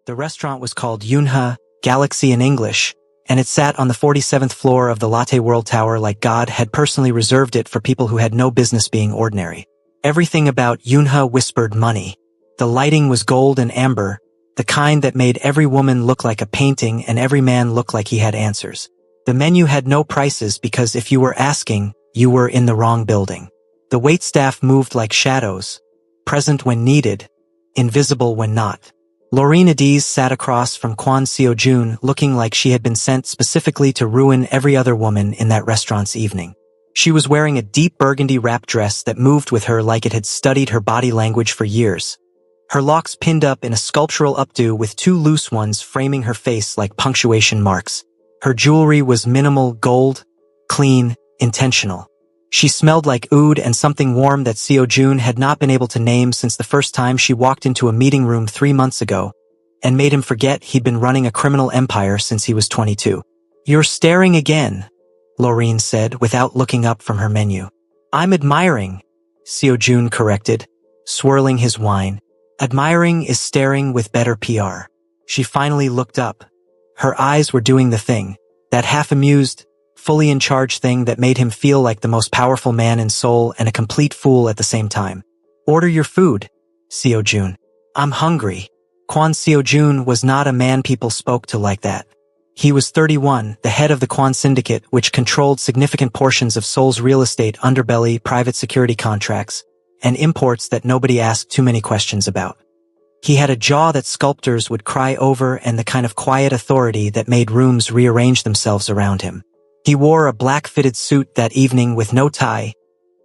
The restaurant was called Yunhe, Galaxy in English, and it sat on the 47th floor of the Latte World Tower like God had personally reserved it for people who had no business being ordinary. Everything about Yunhe whispered money. The lighting was gold and amber, the kind that made every woman look like a painting and every man look like he had answers. The menu had no prices because if you were asking, you were in the wrong building. The waitstaff moved like shadows, present when needed, invisible when not. Laureen Adiz sat across from Kwon Seo-jun looking like she had been sent specifically to ruin every other woman in that restaurant's evening. She was wearing a deep burgundy wrap dress that moved with her like it had studied her body language for years. Her locks pinned up in a sculptural updo with two loose ones framing her face like punctuation marks. Her jewelry was minimal gold, clean, intentional. She smelled like oud and something warm that Seo-jun had not been able to name since the first time she walked into a meeting room 3 months ago, and made him forget he'd been running a criminal empire since he was 22. "You're staring again," Laureen said without looking up from her menu. "I'm admiring," Seo-jun corrected, swirling his wine. "Admiring is staring with better PR." She finally looked up. Her eyes were doing the thing, that half-amused, fully in charge thing that made him feel like the most powerful man in Seoul and a complete fool at the same time. "Order your food, Seo-jun. I'm hungry." Kwon Seo-jun was not a man people spoke to like that. He was 31, the head of the Kwon Syndicate, which controlled significant portions of Seoul's real estate underbelly, private security contracts, and imports that nobody asked too many questions about. He had a jaw that sculptors would cry over and the kind of quiet authority that made rooms rearrange themselves around him. He wore a black-fitted suit that evening with no tie,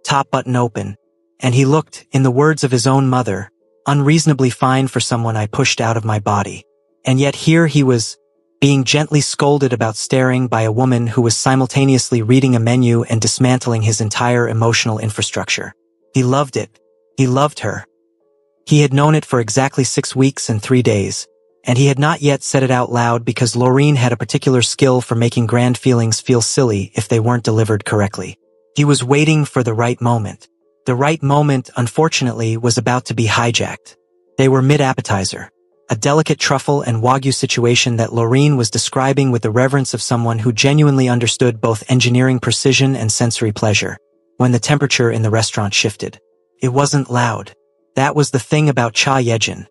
top button open, and he looked, in the words of his own mother, unreasonably fine for someone I pushed out of my body. And yet here he was, being gently scolded about staring by a woman who was simultaneously reading a menu and dismantling his entire emotional infrastructure. He loved it. He loved her. He had known it for exactly 6 weeks and 3 days. And he had not yet said it out loud because Laureen had a particular skill for making grand feelings feel silly if they weren't delivered correctly. He was waiting for the right moment. The right moment, unfortunately, was about to be hijacked. They were mid-appetizer, a delicate truffle and wagyu situation that Laureen was describing with the reverence of someone who genuinely understood both engineering precision and sensory pleasure, when the temperature in the restaurant shifted. It wasn't loud. That was the thing about Cha Yejin.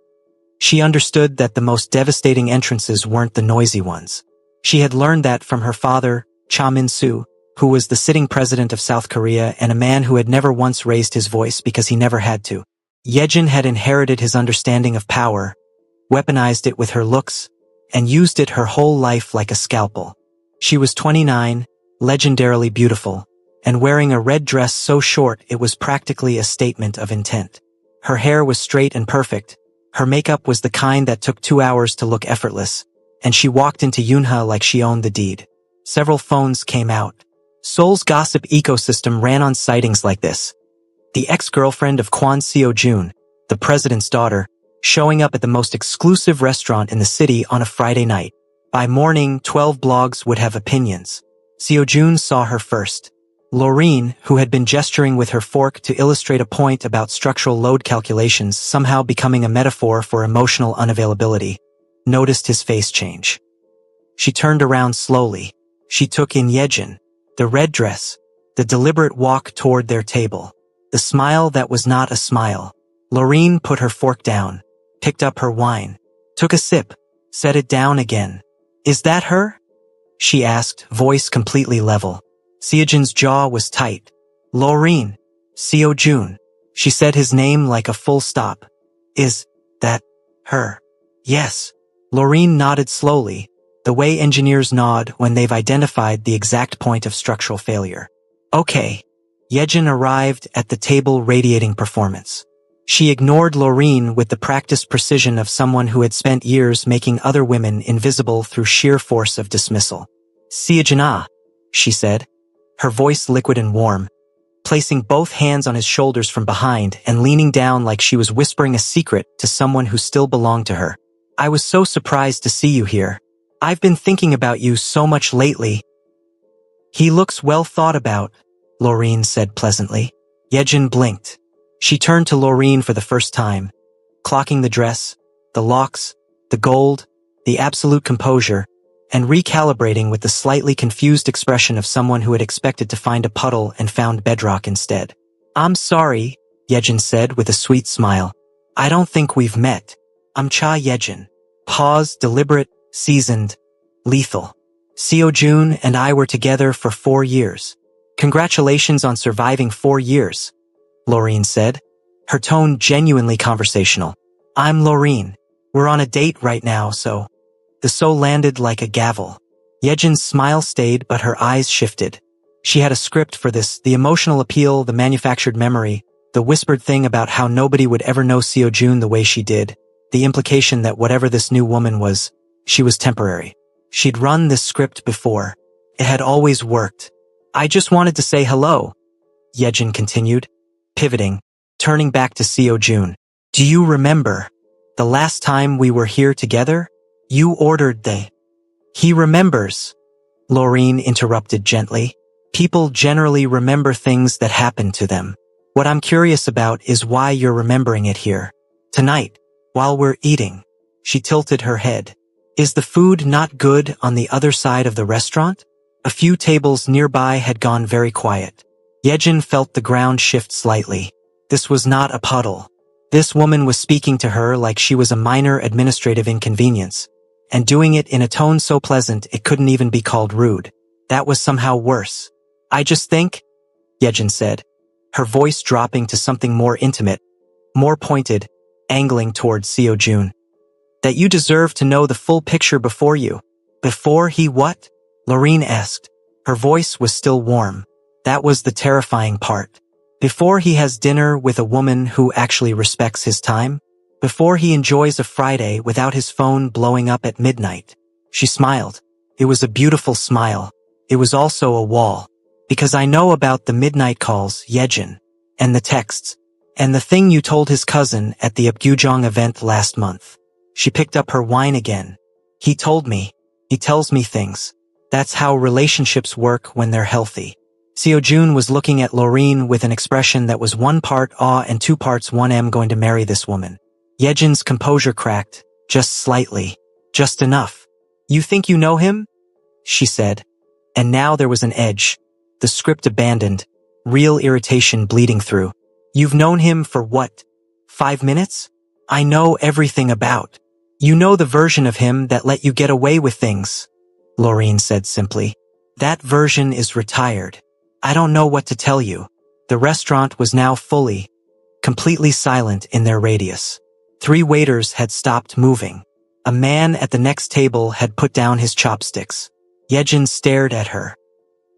She understood that the most devastating entrances weren't the noisy ones. She had learned that from her father, Cha Min-soo, who was the sitting president of South Korea and a man who had never once raised his voice because he never had to. Yejin had inherited his understanding of power, weaponized it with her looks, and used it her whole life like a scalpel. She was 29, legendarily beautiful, and wearing a red dress so short it was practically a statement of intent. Her hair was straight and perfect. Her makeup was the kind that took 2 hours to look effortless, and she walked into Yunhe like she owned the deed. Several phones came out. Seoul's gossip ecosystem ran on sightings like this. The ex-girlfriend of Kwon Seo-jun, the president's daughter, showing up at the most exclusive restaurant in the city on a Friday night. By morning, 12 blogs would have opinions. Seo-jun saw her first. Laureen, who had been gesturing with her fork to illustrate a point about structural load calculations somehow becoming a metaphor for emotional unavailability, noticed his face change. She turned around slowly. She took in Yejin, the red dress, the deliberate walk toward their table, the smile that was not a smile. Laureen put her fork down, picked up her wine, took a sip, set it down again. "Is that her?" she asked, voice completely level. Seo-jun's jaw was tight. "Laureen, Seo-jun." She said his name like a full stop. "Is that her?" "Yes." Laureen nodded slowly, the way engineers nod when they've identified the exact point of structural failure. "Okay." Yejin arrived at the table radiating performance. She ignored Laureen with the practiced precision of someone who had spent years making other women invisible through sheer force of dismissal. "Seo-jun, she said, her voice liquid and warm, placing both hands on his shoulders from behind and leaning down like she was whispering a secret to someone who still belonged to her. "I was so surprised to see you here. I've been thinking about you so much lately." "He looks well thought about," Laureen said pleasantly. Yejin blinked. She turned to Laureen for the first time, clocking the dress, the locks, the gold, the absolute composure, and recalibrating with the slightly confused expression of someone who had expected to find a puddle and found bedrock instead. "I'm sorry," Yejin said with a sweet smile. "I don't think we've met. I'm Cha Yejin." Pause, deliberate, seasoned, lethal. Seo-jun and I were together for 4 years. "Congratulations on surviving 4 years," Laureen said, her tone genuinely conversational. "I'm Laureen. We're on a date right now, so—" The "so" landed like a gavel. Yejin's smile stayed, but her eyes shifted. She had a script for this, the emotional appeal, the manufactured memory, the whispered thing about how nobody would ever know Seo-jun the way she did, the implication that whatever this new woman was, she was temporary. She'd run this script before. It had always worked. "I just wanted to say hello," Yejin continued, pivoting, turning back to Seo-jun. "Do you remember the last time we were here together? You ordered the—" "He remembers," Laureen interrupted gently. "People generally remember things that happened to them. What I'm curious about is why you're remembering it here. Tonight, while we're eating." She tilted her head. "Is the food not good on the other side of the restaurant?" A few tables nearby had gone very quiet. Yejin felt the ground shift slightly. This was not a puddle. This woman was speaking to her like she was a minor administrative inconvenience, and doing it in a tone so pleasant it couldn't even be called rude. That was somehow worse. "I just think," Yejin said, her voice dropping to something more intimate, more pointed, angling towards Seo-jun, "that you deserve to know the full picture before you." "Before he what?" Laureen asked. Her voice was still warm. That was the terrifying part. "Before he has dinner with a woman who actually respects his time? Before he enjoys a Friday without his phone blowing up at midnight?" She smiled. It was a beautiful smile. It was also a wall. "Because I know about the midnight calls, Yejin, and the texts, and the thing you told his cousin at the Apgujeong event last month." She picked up her wine again. "He told me. He tells me things. That's how relationships work when they're healthy." Seo-jun was looking at Laureen with an expression that was 1 part awe and 2 parts 1 going to marry this woman. Yejin's composure cracked, just slightly, just enough. "You think you know him?" she said. And now there was an edge. The script abandoned, real irritation bleeding through. "You've known him for what? 5 minutes? I know everything about. You know the version of him that let you get away with things," Laureen said simply. "That version is retired. I don't know what to tell you." The restaurant was now fully, completely silent in their radius. 3 waiters had stopped moving. A man at the next table had put down his chopsticks. Yejin stared at her.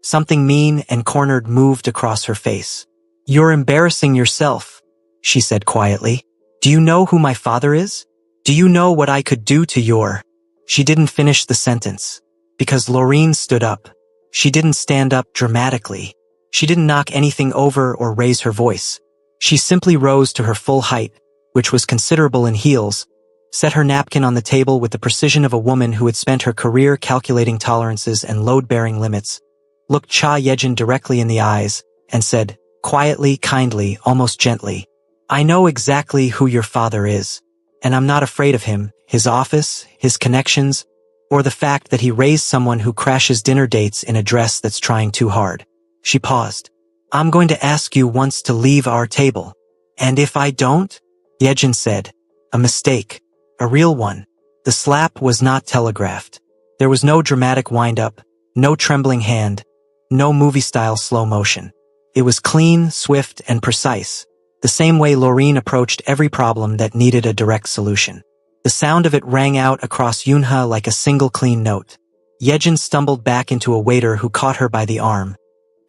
Something mean and cornered moved across her face. "You're embarrassing yourself," she said quietly. "Do you know who my father is? Do you know what I could do to your—" She didn't finish the sentence, because Laureen stood up. She didn't stand up dramatically. She didn't knock anything over or raise her voice. She simply rose to her full height, which was considerable in heels, set her napkin on the table with the precision of a woman who had spent her career calculating tolerances and load-bearing limits, looked Cha Yejin directly in the eyes, and said, quietly, kindly, almost gently, "I know exactly who your father is, and I'm not afraid of him, his office, his connections, or the fact that he raised someone who crashes dinner dates in a dress that's trying too hard." She paused. "I'm going to ask you once to leave our table. And if I don't?" Yejin said. "A mistake. A real one." The slap was not telegraphed. There was no dramatic wind-up, no trembling hand, no movie-style slow motion. It was clean, swift, and precise, the same way Laureen approached every problem that needed a direct solution. The sound of it rang out across Yunha like a single clean note. Yejin stumbled back into a waiter who caught her by the arm,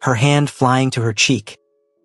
her hand flying to her cheek,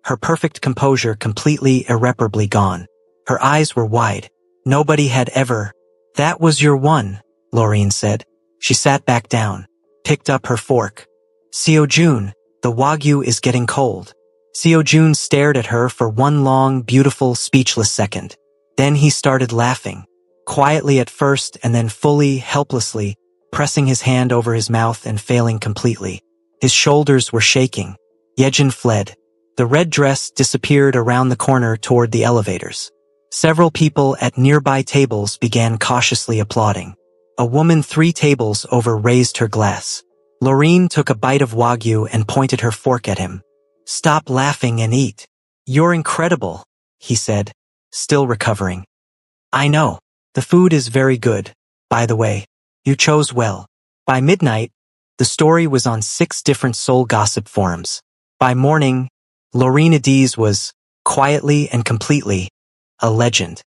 her perfect composure completely irreparably gone. Her eyes were wide. Nobody had ever— "That was your one," Laureen said. She sat back down, picked up her fork. "Seo-jun, the wagyu is getting cold." Seo-jun stared at her for one long, beautiful, speechless second. Then he started laughing, quietly at first and then fully, helplessly, pressing his hand over his mouth and failing completely. His shoulders were shaking. Yejin fled. The red dress disappeared around the corner toward the elevators. Several people at nearby tables began cautiously applauding. A woman 3 tables over raised her glass. Loreen took a bite of Wagyu and pointed her fork at him. "Stop laughing and eat. You're incredible," he said, still recovering. "I know. The food is very good. By the way, you chose well." By midnight, the story was on 6 different soul gossip forums. By morning, Loreen Adiz was, quietly and completely, a legend.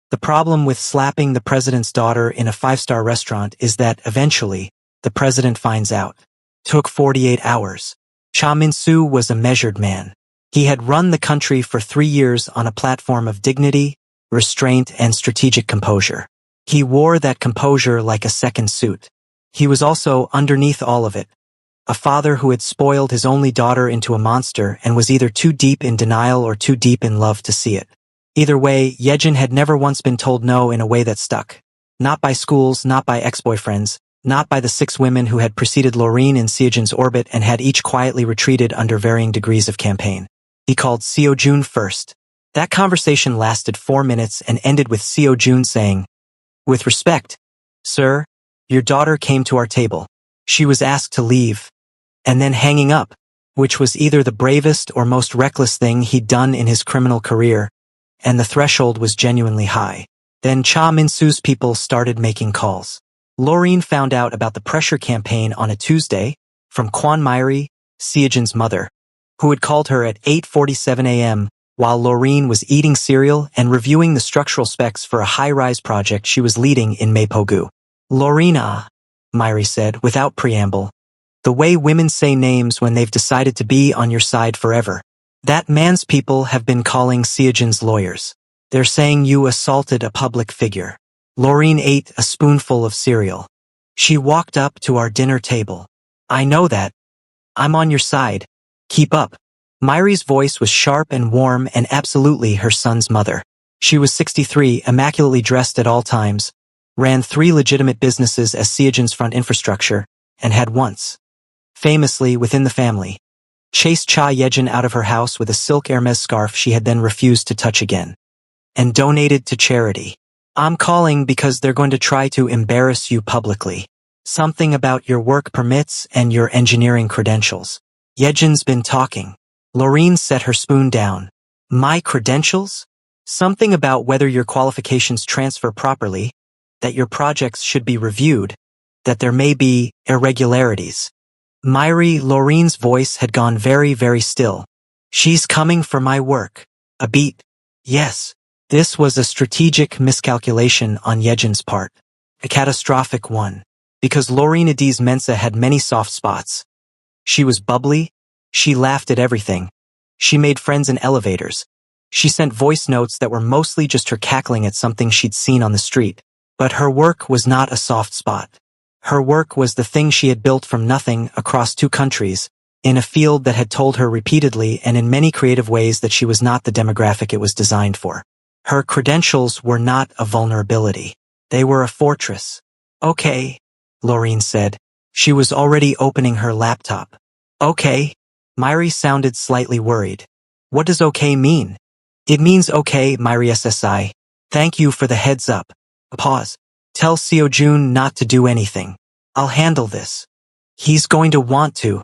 The problem with slapping the president's daughter in a 5-star restaurant is that eventually, the president finds out. Took 48 hours. Cha Min-soo was a measured man. He had run the country for 3 years on a platform of dignity, restraint, and strategic composure. He wore that composure like a second suit. He was also, underneath all of it, a father who had spoiled his only daughter into a monster and was either too deep in denial or too deep in love to see it. Either way, Yejin had never once been told no in a way that stuck. Not by schools, not by ex-boyfriends, not by the 6 women who had preceded Loreen in Seojun's orbit and had each quietly retreated under varying degrees of campaign. He called Seojun first. That conversation lasted 4 minutes and ended with Seojun saying, "With respect, sir, your daughter came to our table. She was asked to leave," and then hanging up, which was either the bravest or most reckless thing he'd done in his criminal career, and the threshold was genuinely high. Then Cha Min-soo's people started making calls. Loreen found out about the pressure campaign on a Tuesday from Kwan Myri, Seojun's mother, who had called her at 8:47 a.m. while Loreen was eating cereal and reviewing the structural specs for a high-rise project she was leading in Mapogu. "Lorena," Myri said without preamble, "the way women say names when they've decided to be on your side forever. That man's people have been calling Seojun's lawyers. They're saying you assaulted a public figure." Loreen ate a spoonful of cereal. She walked up to our dinner table. "I know that. I'm on your side. Keep up." Myri's voice was sharp and warm and absolutely her son's mother. She was 63, immaculately dressed at all times, ran 3 legitimate businesses as Seojun's front infrastructure, and had once, famously within the family, chased Cha Yejin out of her house with a silk Hermes scarf she had then refused to touch again, and donated to charity. "I'm calling because they're going to try to embarrass you publicly. Something about your work permits and your engineering credentials. Yejin's been talking." Loreen set her spoon down. "My credentials? Something about whether your qualifications transfer properly, that your projects should be reviewed, that there may be irregularities." Loreen's voice had gone very, very still. "She's coming for my work." A beat. Yes. This was a strategic miscalculation on Yejin's part. A catastrophic one. Because Loreen Adiz Mensa had many soft spots. She was bubbly. She laughed at everything. She made friends in elevators. She sent voice notes that were mostly just her cackling at something she'd seen on the street. But her work was not a soft spot. Her work was the thing she had built from nothing across 2 countries, in a field that had told her repeatedly and in many creative ways that she was not the demographic it was designed for. Her credentials were not a vulnerability. They were a fortress. "Okay," Loreen said. She was already opening her laptop. "Okay." Myri sounded slightly worried. "What does okay mean?" "It means okay, Myri SSI. Thank you for the heads up." A pause. "Tell Seojun not to do anything. I'll handle this." "He's going to want to.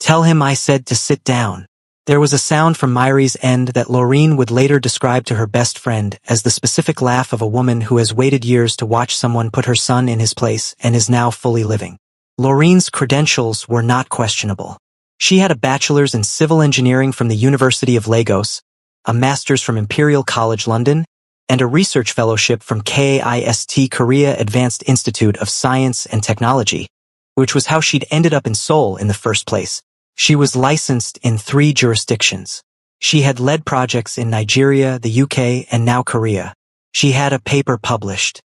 Tell him I said to sit down." There was a sound from Myri's end that Loreen would later describe to her best friend as the specific laugh of a woman who has waited years to watch someone put her son in his place and is now fully living. Loreen's credentials were not questionable. She had a bachelor's in civil engineering from the University of Lagos, a master's from Imperial College London, and a research fellowship from KIST Korea Advanced Institute of Science and Technology, which was how she'd ended up in Seoul in the first place. She was licensed in 3 jurisdictions. She had led projects in Nigeria, the UK, and now Korea. She had a paper published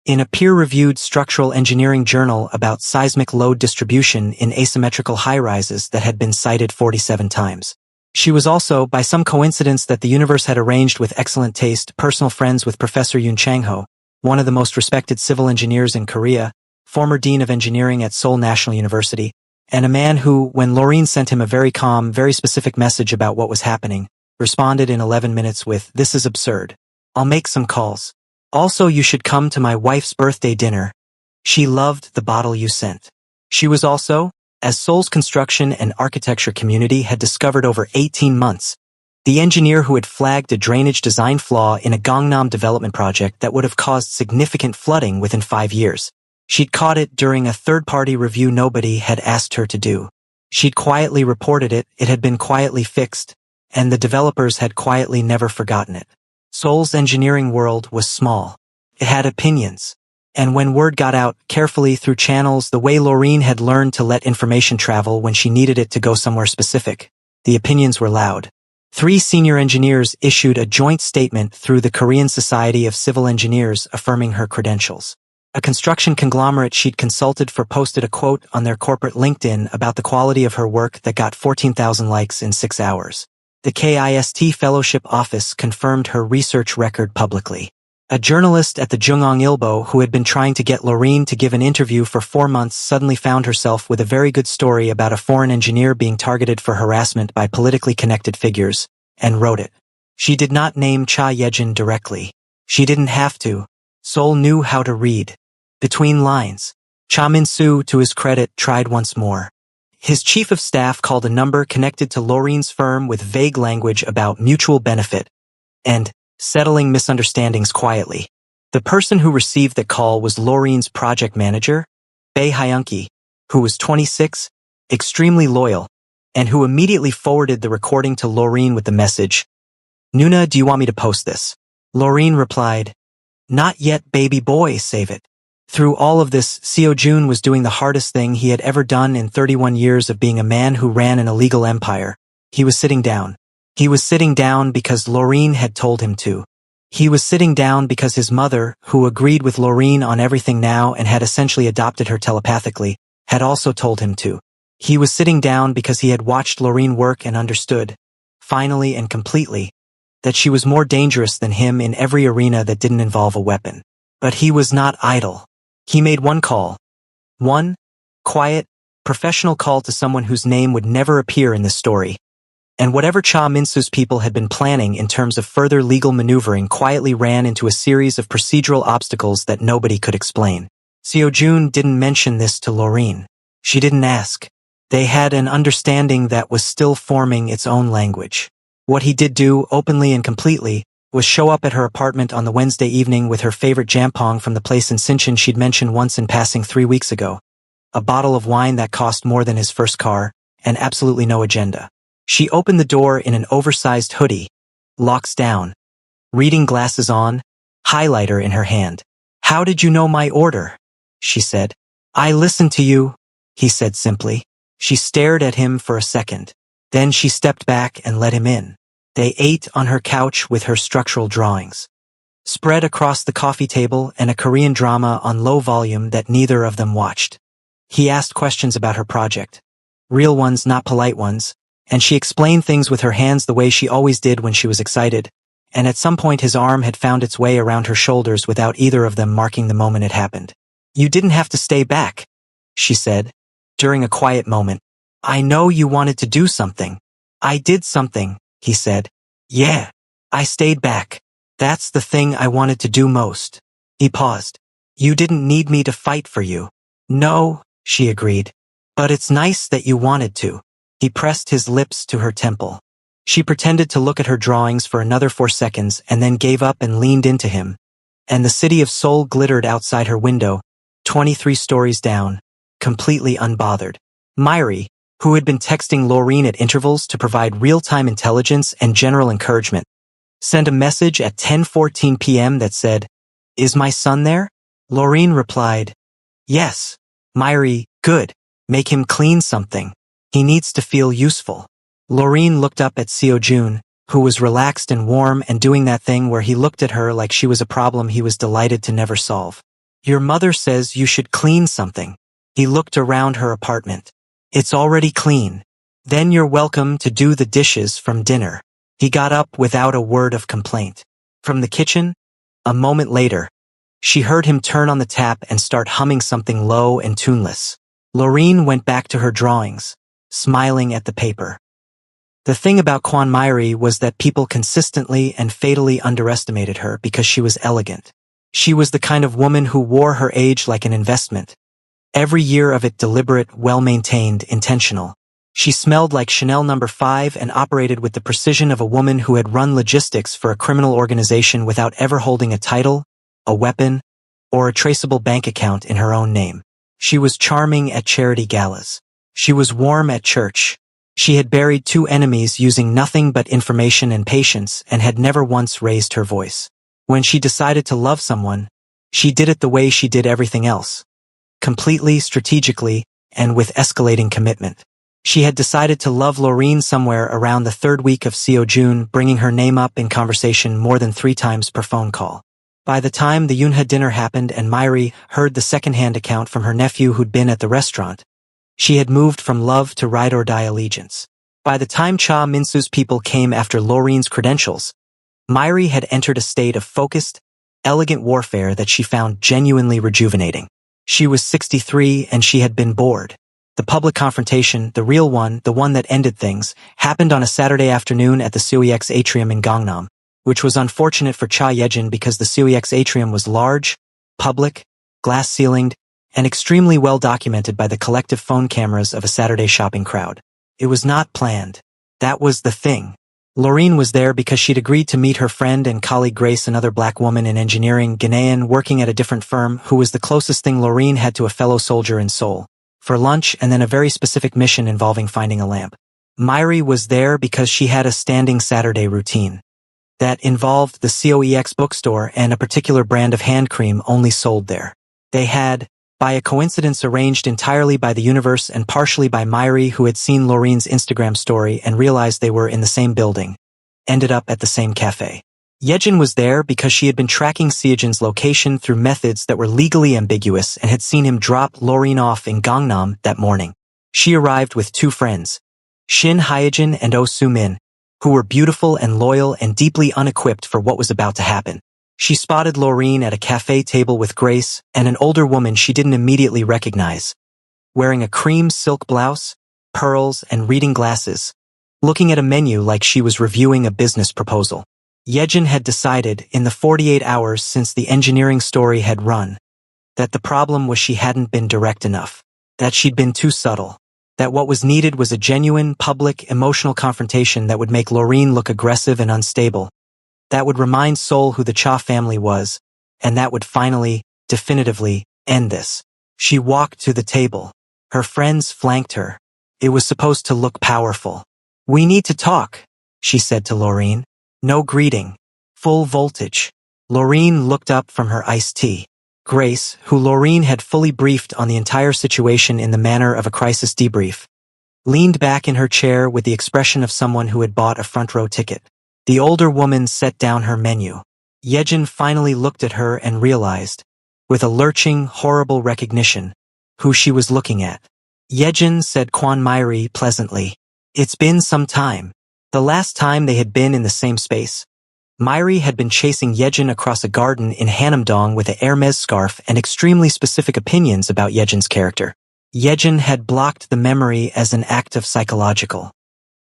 in a peer-reviewed structural engineering journal about seismic load distribution in asymmetrical high-rises that had been cited 47 times. She was also, by some coincidence that the universe had arranged with excellent taste, personal friends with Professor Yoon Chang-ho, one of the most respected civil engineers in Korea, former dean of engineering at Seoul National University, and a man who, when Loreen sent him a very calm, very specific message about what was happening, responded in 11 minutes with, "This is absurd. I'll make some calls. Also, you should come to my wife's birthday dinner. She loved the bottle you sent. She was also, as Seoul's construction and architecture community had discovered over 18 months, the engineer who had flagged a drainage design flaw in a Gangnam development project that would have caused significant flooding within 5 years. She'd caught it during a third-party review nobody had asked her to do. She'd quietly reported it had been quietly fixed, and the developers had quietly never forgotten it. Seoul's engineering world was small. It had opinions. And when word got out carefully through channels the way Laureen had learned to let information travel when she needed it to go somewhere specific, the opinions were loud. 3 senior engineers issued a joint statement through the Korean Society of Civil Engineers affirming her credentials. A construction conglomerate she'd consulted for posted a quote on their corporate LinkedIn about the quality of her work that got 14,000 likes in 6 hours. The KIST Fellowship Office confirmed her research record publicly. A journalist at the Jungong-ilbo who had been trying to get Laureen to give an interview for 4 months suddenly found herself with a very good story about a foreign engineer being targeted for harassment by politically connected figures, and wrote it. She did not name Cha Yejin directly. She didn't have to. Seoul knew how to read. Between lines, Cha Min-soo, to his credit, tried once more. His chief of staff called a number connected to Laureen's firm with vague language about mutual benefit and settling misunderstandings quietly. The person who received the call was Laureen's project manager, Bae Hyunki, who was 26, extremely loyal, and who immediately forwarded the recording to Laureen with the message, "Nuna, do you want me to post this?" Laureen replied, "Not yet, baby boy, save it." Through all of this, Seo-jun was doing the hardest thing he had ever done in 31 years of being a man who ran an illegal empire. He was sitting down. He was sitting down because Laureen had told him to. He was sitting down because his mother, who agreed with Laureen on everything now and had essentially adopted her telepathically, had also told him to. He was sitting down because he had watched Laureen work and understood, finally and completely, that she was more dangerous than him in every arena that didn't involve a weapon. But he was not idle. He made one call. One quiet, professional call to someone whose name would never appear in this story. And whatever Cha Min-soo's people had been planning in terms of further legal maneuvering quietly ran into a series of procedural obstacles that nobody could explain. Seo-jun didn't mention this to Laureen. She didn't ask. They had an understanding that was still forming its own language. What he did do, openly and completely, was show up at her apartment on the Wednesday evening with her favorite jampong from the place in Sinchon she'd mentioned once in passing 3 weeks ago. A bottle of wine that cost more than his first car, and absolutely no agenda. She opened the door in an oversized hoodie, locks down, reading glasses on, highlighter in her hand. "How did you know my order?" she said. "I listened to you," he said simply. She stared at him for a second. Then she stepped back and let him in. They ate on her couch with her structural drawings spread across the coffee table and a Korean drama on low volume that neither of them watched. He asked questions about her project. Real ones, not polite ones. And she explained things with her hands the way she always did when she was excited, and at some point his arm had found its way around her shoulders without either of them marking the moment it happened. "You didn't have to stay back," she said, during a quiet moment. "I know you wanted to do something." "I did something," he said. "Yeah, I stayed back. That's the thing I wanted to do most." He paused. "You didn't need me to fight for you." "No," she agreed. "But it's nice that you wanted to." He pressed his lips to her temple. She pretended to look at her drawings for another 4 seconds and then gave up and leaned into him. And the city of Seoul glittered outside her window, 23 stories down, completely unbothered. Myri, who had been texting Laureen at intervals to provide real-time intelligence and general encouragement, sent a message at 10:14 p.m. that said, "Is my son there?" Laureen replied, "Yes." Myri, "Good. Make him clean something. He needs to feel useful." Laureen looked up at Seo-jun, who was relaxed and warm and doing that thing where he looked at her like she was a problem he was delighted to never solve. "Your mother says you should clean something." He looked around her apartment. "It's already clean. Then you're welcome to do the dishes from dinner." He got up without a word of complaint. From the kitchen, a moment later, she heard him turn on the tap and start humming something low and tuneless. Laureen went back to her drawings, smiling at the paper. The thing about Kwan Mairi was that people consistently and fatally underestimated her because she was elegant. She was the kind of woman who wore her age like an investment. Every year of it deliberate, well-maintained, intentional. She smelled like Chanel No. 5 and operated with the precision of a woman who had run logistics for a criminal organization without ever holding a title, a weapon, or a traceable bank account in her own name. She was charming at charity galas. She was warm at church. She had buried 2 enemies using nothing but information and patience and had never once raised her voice. When she decided to love someone, she did it the way she did everything else. Completely, strategically, and with escalating commitment. She had decided to love Laureen somewhere around the 3rd week of June, bringing her name up in conversation more than 3 times per phone call. By the time the Yunha dinner happened and Mairi heard the second-hand account from her nephew who'd been at the restaurant, she had moved from love to ride-or-die allegiance. By the time Cha Minsu's people came after Laureen's credentials, Mairi had entered a state of focused, elegant warfare that she found genuinely rejuvenating. She was 63 and she had been bored. The public confrontation, the real one, the one that ended things, happened on a Saturday afternoon at the COEX atrium in Gangnam, which was unfortunate for Cha Yejin because the COEX atrium was large, public, glass-ceilinged, and extremely well documented by the collective phone cameras of a Saturday shopping crowd. It was not planned. That was the thing. Laureen was there because she'd agreed to meet her friend and colleague Grace, another black woman in engineering, Ghanaian, working at a different firm, who was the closest thing Laureen had to a fellow soldier in Seoul, for lunch and then a very specific mission involving finding a lamp. Mairi was there because she had a standing Saturday routine that involved the COEX bookstore and a particular brand of hand cream only sold there. They had, by a coincidence arranged entirely by the universe and partially by Mairi, who had seen Laureen's Instagram story and realized they were in the same building, ended up at the same cafe. Yejin was there because she had been tracking Seojin's location through methods that were legally ambiguous and had seen him drop Laureen off in Gangnam that morning. She arrived with 2 friends, Shin Hyejin and Oh Soo-min, who were beautiful and loyal and deeply unequipped for what was about to happen. She spotted Laureen at a cafe table with Grace and an older woman she didn't immediately recognize, wearing a cream silk blouse, pearls, and reading glasses, looking at a menu like she was reviewing a business proposal. Yejin had decided, in the 48 hours since the engineering story had run, that the problem was she hadn't been direct enough, that she'd been too subtle, that what was needed was a genuine, public, emotional confrontation that would make Laureen look aggressive and unstable, that would remind Seoul who the Cha family was, and that would finally, definitively, end this. She walked to the table. Her friends flanked her. It was supposed to look powerful. "We need to talk," she said to Laureen. No greeting. Full voltage. Laureen looked up from her iced tea. Grace, who Laureen had fully briefed on the entire situation in the manner of a crisis debrief, leaned back in her chair with the expression of someone who had bought a front-row ticket. The older woman set down her menu. Yejin finally looked at her and realized, with a lurching, horrible recognition, who she was looking at. "Yejin," said Kwan Mairi pleasantly. "It's been some time." The last time they had been in the same space, Mairi had been chasing Yejin across a garden in Hanamdong with a Hermes scarf and extremely specific opinions about Yejin's character. Yejin had blocked the memory as an act of psychological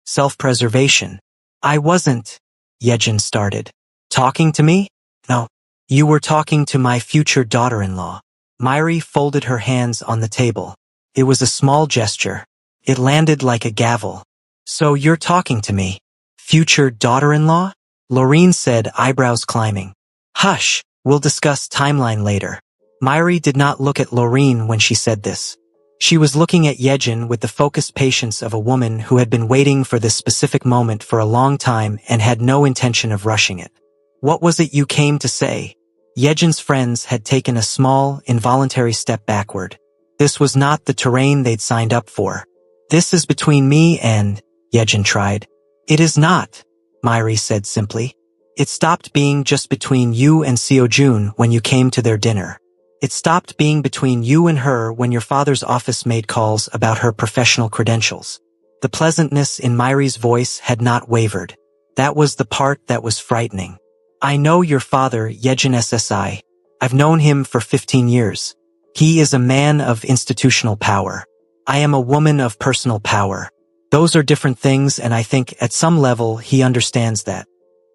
self-preservation. "I wasn't," Yejin started. "Talking to me? No. You were talking to my future daughter-in-law." Mairi folded her hands on the table. It was a small gesture. It landed like a gavel. "So you're talking to me? Future daughter-in-law?" Laureen said, eyebrows climbing. "Hush, we'll discuss timeline later." Mairi did not look at Laureen when she said this. She was looking at Yejin with the focused patience of a woman who had been waiting for this specific moment for a long time and had no intention of rushing it. "What was it you came to say?" Yejin's friends had taken a small, involuntary step backward. This was not the terrain they'd signed up for. "This is between me and," Yejin tried. "It is not," Mairi said simply. "It stopped being just between you and Seojun when you came to their dinner. It stopped being between you and her when your father's office made calls about her professional credentials." The pleasantness in Mairi's voice had not wavered. That was the part that was frightening. "I know your father, Yejin SSI. I've known him for 15 years. He is a man of institutional power. I am a woman of personal power. Those are different things, and I think at some level he understands that.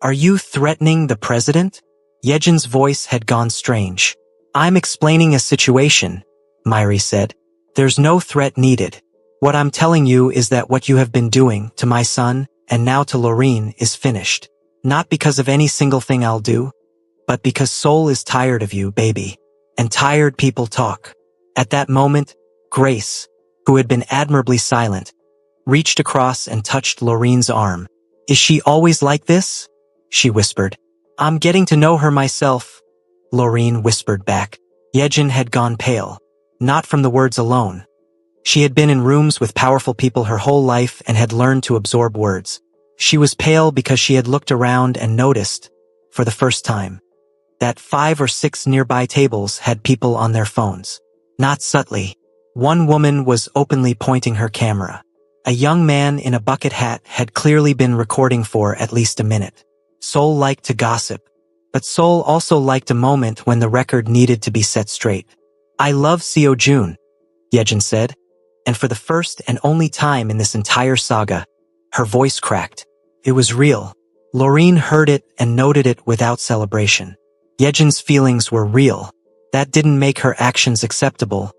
Are you threatening the president? Yejin's voice had gone strange. I'm explaining a situation, Myri said. There's no threat needed. What I'm telling you is that what you have been doing to my son, and now to Loreen, is finished. Not because of any single thing I'll do, but because Soul is tired of you, baby. And tired people talk. At that moment, Grace, who had been admirably silent, reached across and touched Loreen's arm. Is she always like this? She whispered. I'm getting to know her myself, Loreen whispered back. Yejin had gone pale. Not from the words alone. She had been in rooms with powerful people her whole life and had learned to absorb words. She was pale because she had looked around and noticed, for the first time, that 5 or 6 nearby tables had people on their phones. Not subtly. One woman was openly pointing her camera. A young man in a bucket hat had clearly been recording for at least a minute. Soul liked to gossip, but Soul also liked a moment when the record needed to be set straight. I love Seo Jun, Yejin said, and for the first and only time in this entire saga, her voice cracked. It was real. Loreen heard it and noted it without celebration. Yejin's feelings were real. That didn't make her actions acceptable,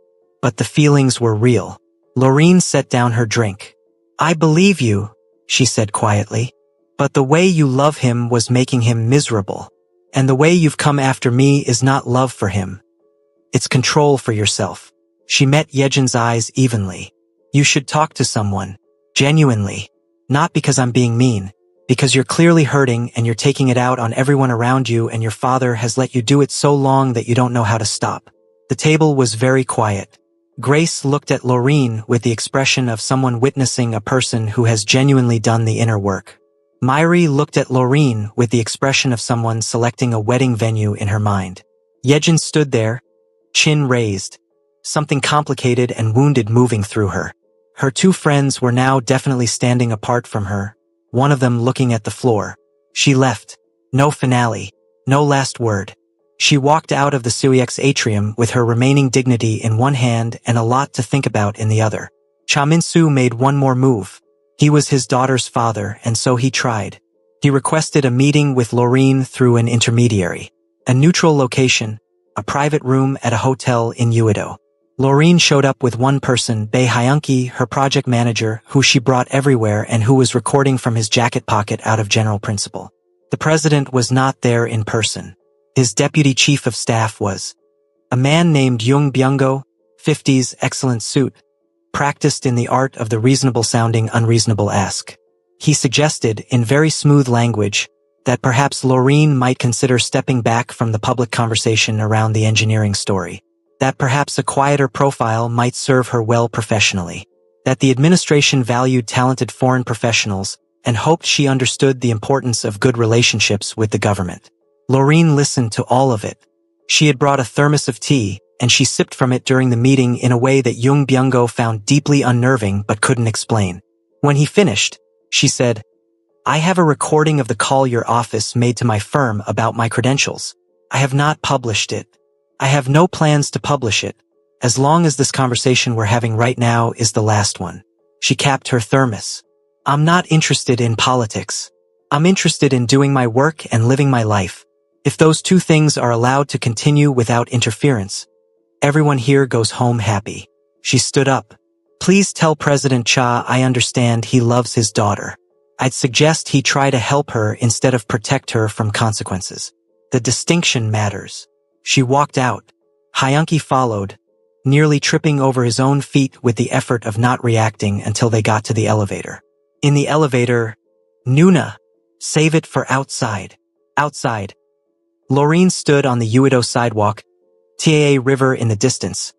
but the feelings were real. Loreen set down her drink. I believe you, she said quietly, but the way you love him was making him miserable. And the way you've come after me is not love for him. It's control for yourself. She met Yejin's eyes evenly. You should talk to someone. Genuinely. Not because I'm being mean. Because you're clearly hurting and you're taking it out on everyone around you, and your father has let you do it so long that you don't know how to stop. The table was very quiet. Grace looked at Loreen with the expression of someone witnessing a person who has genuinely done the inner work. Myri looked at Loreen with the expression of someone selecting a wedding venue in her mind. Yejin stood there, chin raised, something complicated and wounded moving through her. Her 2 friends were now definitely standing apart from her, one of them looking at the floor. She left. No finale. No last word. She walked out of the Suyex atrium with her remaining dignity in one hand and a lot to think about in the other. Cha Min-soo made one more move. He was his daughter's father, and so he tried. He requested a meeting with Loreen through an intermediary. A neutral location, a private room at a hotel in Uedo. Loreen showed up with one person, Bae Hyunki, her project manager, who she brought everywhere and who was recording from his jacket pocket out of general principle. The president was not there in person. His deputy chief of staff was a man named Jung Byung-go, 50s, excellent suit, practiced in the art of the reasonable-sounding unreasonable-esque. He suggested, in very smooth language, that perhaps Loreen might consider stepping back from the public conversation around the engineering story. That perhaps a quieter profile might serve her well professionally. That the administration valued talented foreign professionals and hoped she understood the importance of good relationships with the government. Loreen listened to all of it. She had brought a thermos of tea, and she sipped from it during the meeting in a way that Jung Byung-go found deeply unnerving but couldn't explain. When he finished, she said, I have a recording of the call your office made to my firm about my credentials. I have not published it. I have no plans to publish it, as long as this conversation we're having right now is the last one. She capped her thermos. I'm not interested in politics. I'm interested in doing my work and living my life. If those 2 things are allowed to continue without interference, everyone here goes home happy. She stood up. Please tell President Cha I understand he loves his daughter. I'd suggest he try to help her instead of protect her from consequences. The distinction matters. She walked out. Hyunki followed, nearly tripping over his own feet with the effort of not reacting until they got to the elevator. In the elevator, Nuna, save it for outside. Outside. Loreen stood on the Uedo sidewalk, Taa River in the distance,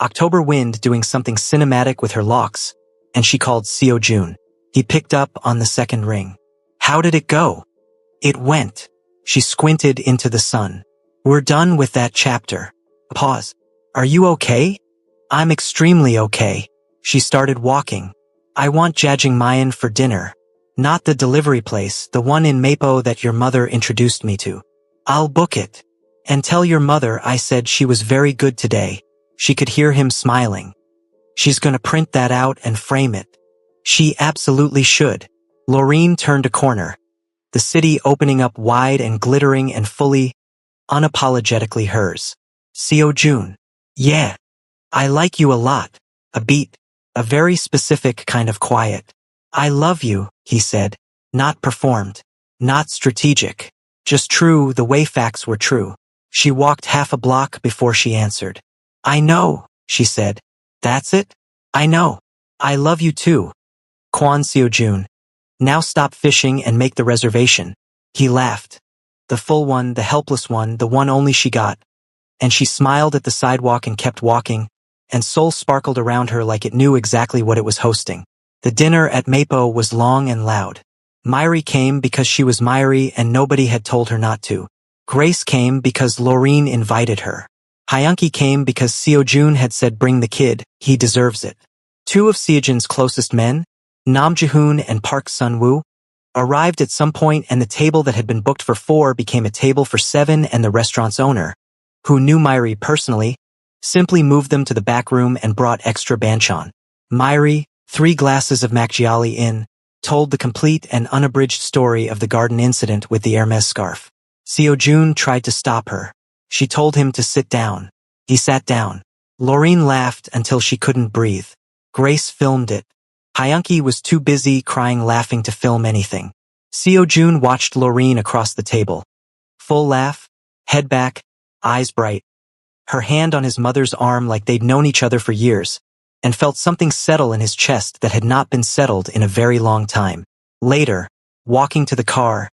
October wind doing something cinematic with her locks, and she called Seo Jun. He picked up on the second ring. How did it go? It went. She squinted into the sun. We're done with that chapter. Pause. Are you okay? I'm extremely okay. She started walking. I want Jajangmyeon for dinner. Not the delivery place, the one in Mapo that your mother introduced me to. I'll book it. And tell your mother I said she was very good today. She could hear him smiling. She's gonna print that out and frame it. She absolutely should. Laureen turned a corner, the city opening up wide and glittering and fully, unapologetically hers. Seo Jun. Yeah. I like you a lot. A beat. A very specific kind of quiet. I love you, he said. Not performed. Not strategic. Just true the way facts were true. She walked half a block before she answered. I know, she said. That's it? I know. I love you too. Kwon Seo-jun. Now stop fishing and make the reservation. He laughed. The full one, the helpless one, the one only she got. And she smiled at the sidewalk and kept walking, and Seoul sparkled around her like it knew exactly what it was hosting. The dinner at Mapo was long and loud. Myri came because she was Myri and nobody had told her not to. Grace came because Laureen invited her. Hyunki came because Seo-jun had said bring the kid, he deserves it. Two of Seo-jun's closest men, Nam Ji-hoon and Park Sun-woo, arrived at some point and the table that had been booked for 4 became a table for 7 and the restaurant's owner, who knew Myri personally, simply moved them to the back room and brought extra banchan. Myri, 3 glasses of Macchiali in, told the complete and unabridged story of the garden incident with the Hermes scarf. Seo-jun tried to stop her. She told him to sit down. He sat down. Laureen laughed until she couldn't breathe. Grace filmed it. Hyunki was too busy crying laughing to film anything. Seo-jun watched Laureen across the table. Full laugh, head back, eyes bright. Her hand on his mother's arm like they'd known each other for years, and felt something settle in his chest that had not been settled in a very long time. Later, walking to the car,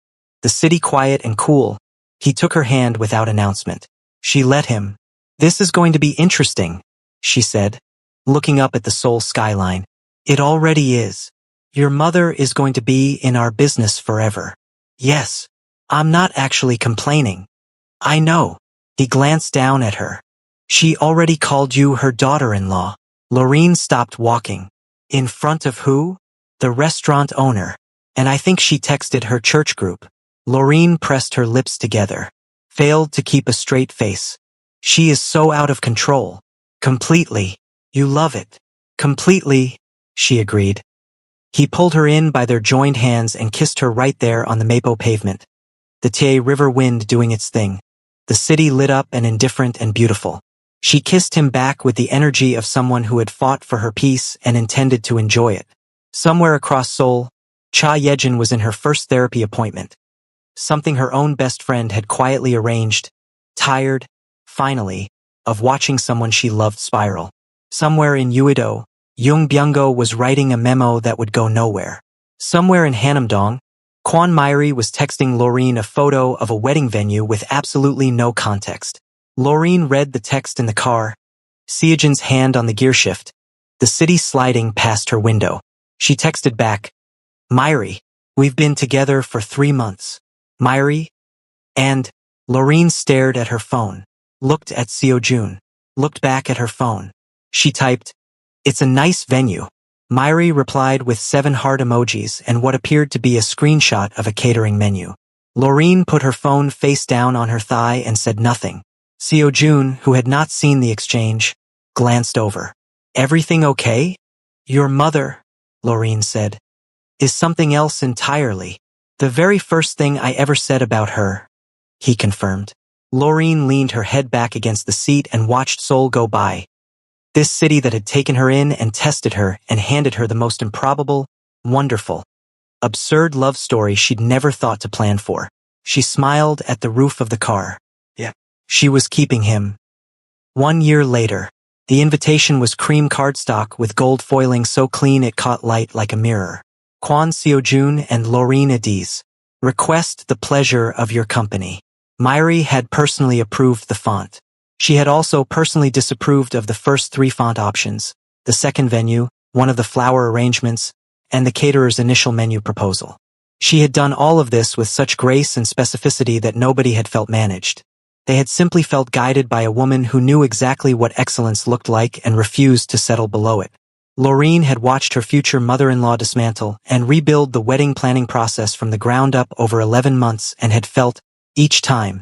the city quiet and cool, he took her hand without announcement. She let him. This is going to be interesting, she said, looking up at the Seoul skyline. It already is. Your mother is going to be in our business forever. Yes, I'm not actually complaining. I know. He glanced down at her. She already called you her daughter-in-law. Laureen stopped walking. In front of who? The restaurant owner. And I think she texted her church group. Laureen pressed her lips together. Failed to keep a straight face. She is so out of control. Completely. You love it. Completely, she agreed. He pulled her in by their joined hands and kissed her right there on the Mapo pavement. The Tae River wind doing its thing. The city lit up and indifferent and beautiful. She kissed him back with the energy of someone who had fought for her peace and intended to enjoy it. Somewhere across Seoul, Cha Yejin was in her first therapy appointment. Something her own best friend had quietly arranged, tired, finally, of watching someone she loved spiral. Somewhere in Uido, Jung Byung-go was writing a memo that would go nowhere. Somewhere in Hanamdong, Kwon Myri was texting Laureen a photo of a wedding venue with absolutely no context. Laureen read the text in the car, Seo-jun's hand on the gearshift, the city sliding past her window. She texted back, Myri, we've been together for 3 months. Myri? And Laureen stared at her phone, looked at Seo-jun, looked back at her phone. She typed, it's a nice venue. Myri replied with 7 heart emojis and what appeared to be a screenshot of a catering menu. Laureen put her phone face down on her thigh and said nothing. Seo-jun, who had not seen the exchange, glanced over. Everything okay? Your mother, Laureen said, is something else entirely. The very first thing I ever said about her, he confirmed. Laureen leaned her head back against the seat and watched Seoul go by. This city that had taken her in and tested her and handed her the most improbable, wonderful, absurd love story she'd never thought to plan for. She smiled at the roof of the car. Yeah. She was keeping him. 1 year later, the invitation was cream cardstock with gold foiling so clean it caught light like a mirror. Kwon Seo-jun and Laureen Adiz. Request the pleasure of your company. Myri had personally approved the font. She had also personally disapproved of the first 3 font options, the second venue, one of the flower arrangements, and the caterer's initial menu proposal. She had done all of this with such grace and specificity that nobody had felt managed. They had simply felt guided by a woman who knew exactly what excellence looked like and refused to settle below it. Laureen had watched her future mother-in-law dismantle and rebuild the wedding planning process from the ground up over 11 months and had felt, each time,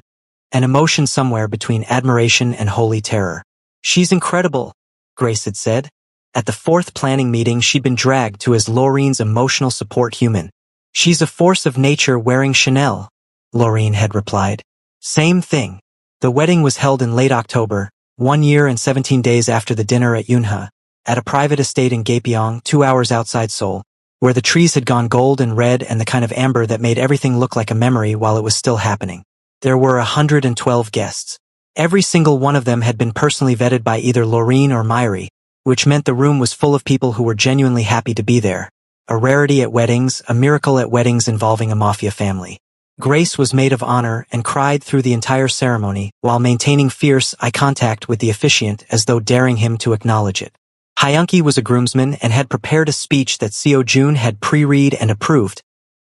an emotion somewhere between admiration and holy terror. She's incredible, Grace had said. At the fourth planning meeting, she'd been dragged to as Laureen's emotional support human. "She's a force of nature wearing Chanel," Laureen had replied. Same thing. The wedding was held in late October, 1 year and 17 days after the dinner at Yunhe, at a private estate in Gapyeong, 2 hours outside Seoul, where the trees had gone gold and red and the kind of amber that made everything look like a memory while it was still happening. There were 112 guests. Every single one of them had been personally vetted by either Laureen or Myri, which meant the room was full of people who were genuinely happy to be there. A rarity at weddings, a miracle at weddings involving a Mafia family. Grace was maid of honor and cried through the entire ceremony while maintaining fierce eye contact with the officiant as though daring him to acknowledge it. Hyunki was a groomsman and had prepared a speech that Seo-jun had pre-read and approved,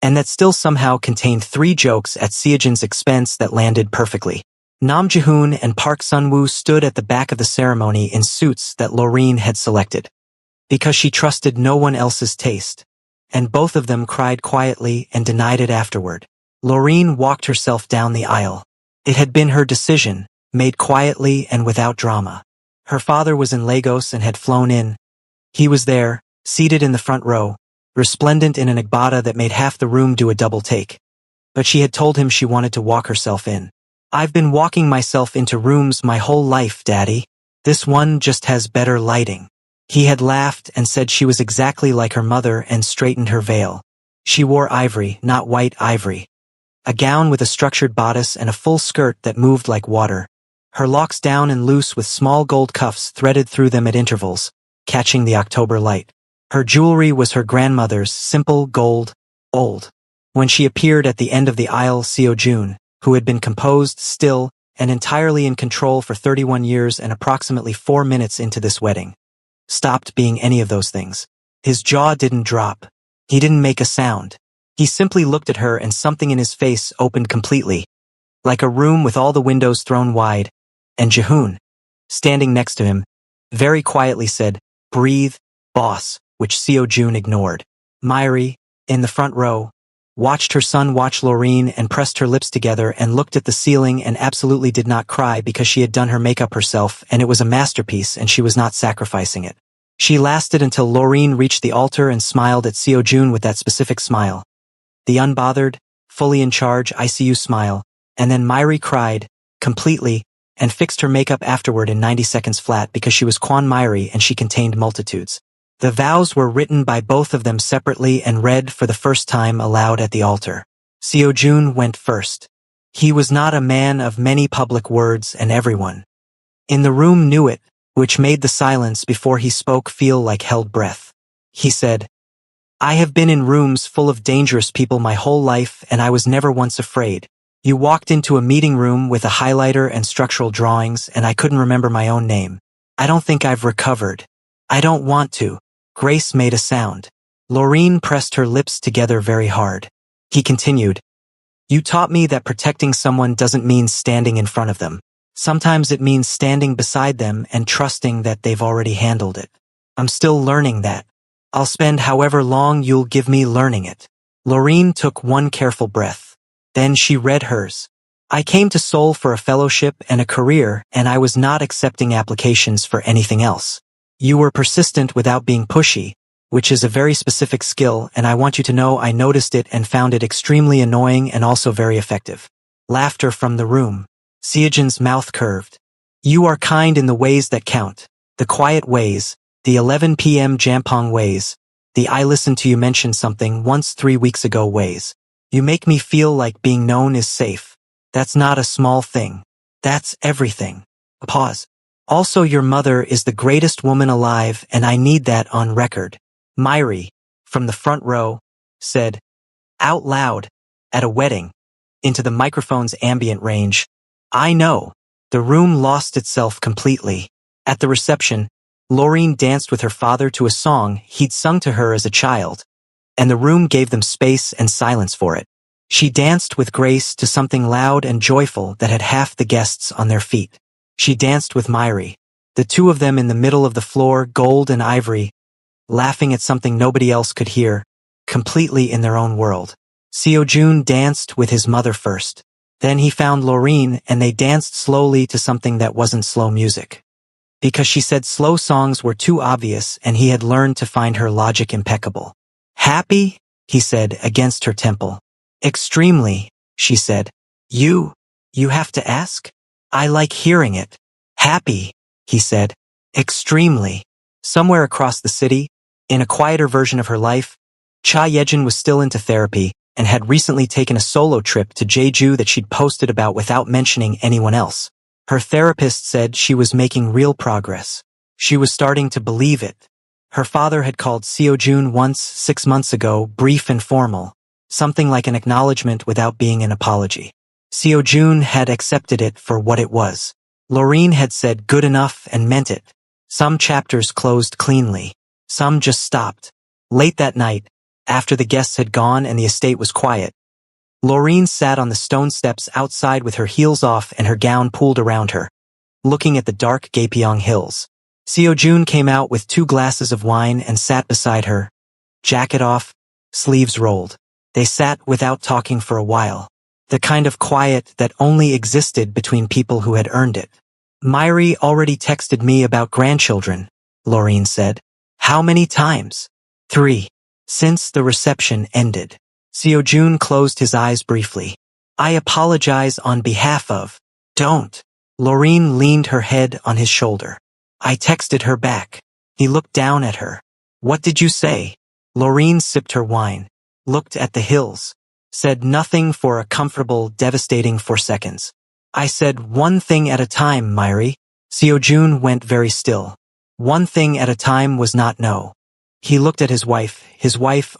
and that still somehow contained 3 jokes at Seo-jun's expense that landed perfectly. Nam Ji-hoon and Park Sun-woo stood at the back of the ceremony in suits that Laureen had selected, because she trusted no one else's taste, and both of them cried quietly and denied it afterward. Laureen walked herself down the aisle. It had been her decision, made quietly and without drama. Her father was in Lagos and had flown in. He was there, seated in the front row, resplendent in an agbada that made half the room do a double take. But she had told him she wanted to walk herself in. "I've been walking myself into rooms my whole life, Daddy. This one just has better lighting." He had laughed and said she was exactly like her mother and straightened her veil. She wore ivory, not white ivory. A gown with a structured bodice and a full skirt that moved like water. Her locks down and loose with small gold cuffs threaded through them at intervals, catching the October light. Her jewelry was her grandmother's, simple, gold, old. When she appeared at the end of the aisle, Seo-jun, who had been composed, still, and entirely in control for 31 years and approximately 4 minutes into this wedding, stopped being any of those things. His jaw didn't drop. He didn't make a sound. He simply looked at her and something in his face opened completely, like a room with all the windows thrown wide, and Ji-hoon, standing next to him, very quietly said, "Breathe, boss," which Seo-jun ignored. Myri, in the front row, watched her son watch Laureen and pressed her lips together and looked at the ceiling and absolutely did not cry because she had done her makeup herself and it was a masterpiece and she was not sacrificing it. She lasted until Laureen reached the altar and smiled at Seo-jun with that specific smile. The unbothered, fully in charge ICU smile, and then Myri cried, completely, and fixed her makeup afterward in 90 seconds flat because she was Kwan Myri and she contained multitudes. The vows were written by both of them separately and read for the first time aloud at the altar. Seo-jun went first. He was not a man of many public words and everyone in the room knew it, which made the silence before he spoke feel like held breath. He said, "I have been in rooms full of dangerous people my whole life and I was never once afraid. You walked into a meeting room with a highlighter and structural drawings and I couldn't remember my own name. I don't think I've recovered. I don't want to." Grace made a sound. Laureen pressed her lips together very hard. He continued, "You taught me that protecting someone doesn't mean standing in front of them. Sometimes it means standing beside them and trusting that they've already handled it. I'm still learning that. I'll spend however long you'll give me learning it." Laureen took one careful breath. Then she read hers. "I came to Seoul for a fellowship and a career and I was not accepting applications for anything else. You were persistent without being pushy, which is a very specific skill and I want you to know I noticed it and found it extremely annoying and also very effective." Laughter from the room. Seo-jun's mouth curved. "You are kind in the ways that count. The quiet ways, the 11 p.m. Jampong ways, the I listened to you mention something once 3 weeks ago ways. You make me feel like being known is safe. That's not a small thing. That's everything." A pause. "Also your mother is the greatest woman alive and I need that on record." Myri, from the front row, said, out loud, at a wedding, into the microphone's ambient range, "I know." The room lost itself completely. At the reception, Laureen danced with her father to a song he'd sung to her as a child, and the room gave them space and silence for it. She danced with Grace to something loud and joyful that had half the guests on their feet. She danced with Myri, the two of them in the middle of the floor, gold and ivory, laughing at something nobody else could hear, completely in their own world. Seo-jun danced with his mother first. Then he found Laureen and they danced slowly to something that wasn't slow music. because she said slow songs were too obvious and he had learned to find her logic impeccable. Happy? He said against her temple. Extremely, she said. You have to ask? I like hearing it. Happy, he said. Extremely. Somewhere across the city, in a quieter version of her life, Cha Yejin was still into therapy and had recently taken a solo trip to Jeju that she'd posted about without mentioning anyone else. Her therapist said she was making real progress. She was starting to believe it. Her father had called Seojun once 6 months ago, brief and formal, something like an acknowledgement without being an apology. Seojun had accepted it for what it was. Loreen had said good enough and meant it. Some chapters closed cleanly. Some just stopped. Late that night, after the guests had gone and the estate was quiet, Loreen sat on the stone steps outside with her heels off and her gown pulled around her, looking at the dark Gapyeong hills. Seojun came out with 2 glasses of wine and sat beside her, jacket off, sleeves rolled. They sat without talking for a while, the kind of quiet that only existed between people who had earned it. Myri already texted me about grandchildren, Loreen said. How many times? 3. Since the reception ended. Seojun closed his eyes briefly. I apologize on behalf of. Don't. Loreen leaned her head on his shoulder. I texted her back. He looked down at her. What did you say? Loreen sipped her wine, looked at the hills, said nothing for a comfortable, devastating 4 seconds. I said one thing at a time, Myri. Seojun went very still. One thing at a time was not no. He looked at his wife,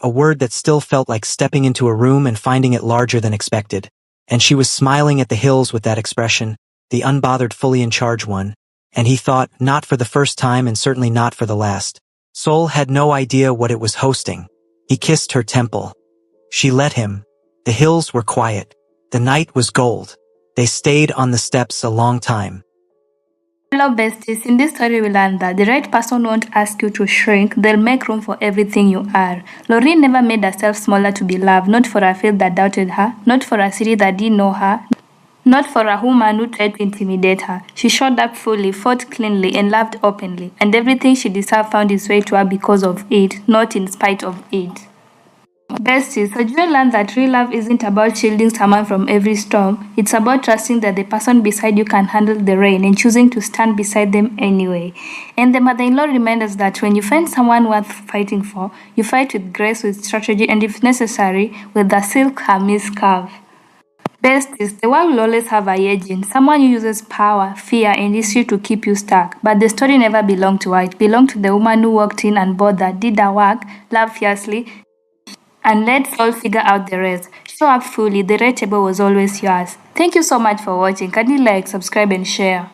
a word that still felt like stepping into a room and finding it larger than expected. And she was smiling at the hills with that expression, the unbothered fully in charge one, and he thought, not for the first time and certainly not for the last. Seoul had no idea what it was hosting. He kissed her temple. She let him. The hills were quiet. The night was gold. They stayed on the steps a long time. Hello besties, in this story we learned that the right person won't ask you to shrink, they'll make room for everything you are. Loreen never made herself smaller to be loved, not for a field that doubted her, not for a city that didn't know her, not for a woman who tried to intimidate her. She showed up fully, fought cleanly, and loved openly, and everything she deserved found its way to her because of it, not in spite of it. Besties, so Joy learned that real love isn't about shielding someone from every storm. It's about trusting that the person beside you can handle the rain and choosing to stand beside them anyway. And the mother-in-law reminds us that when you find someone worth fighting for, you fight with grace, with strategy, and if necessary, with the silk Hermes curve. Besties, the world will always have a agent, someone who uses power, fear, and history to keep you stuck. But the story never belonged to her. It belonged to the woman who walked in and bothered, did her work, loved fiercely, and let Soul figure out the rest. Show up fully, the red table was always yours. Thank you so much for watching. Kindly like, subscribe and share.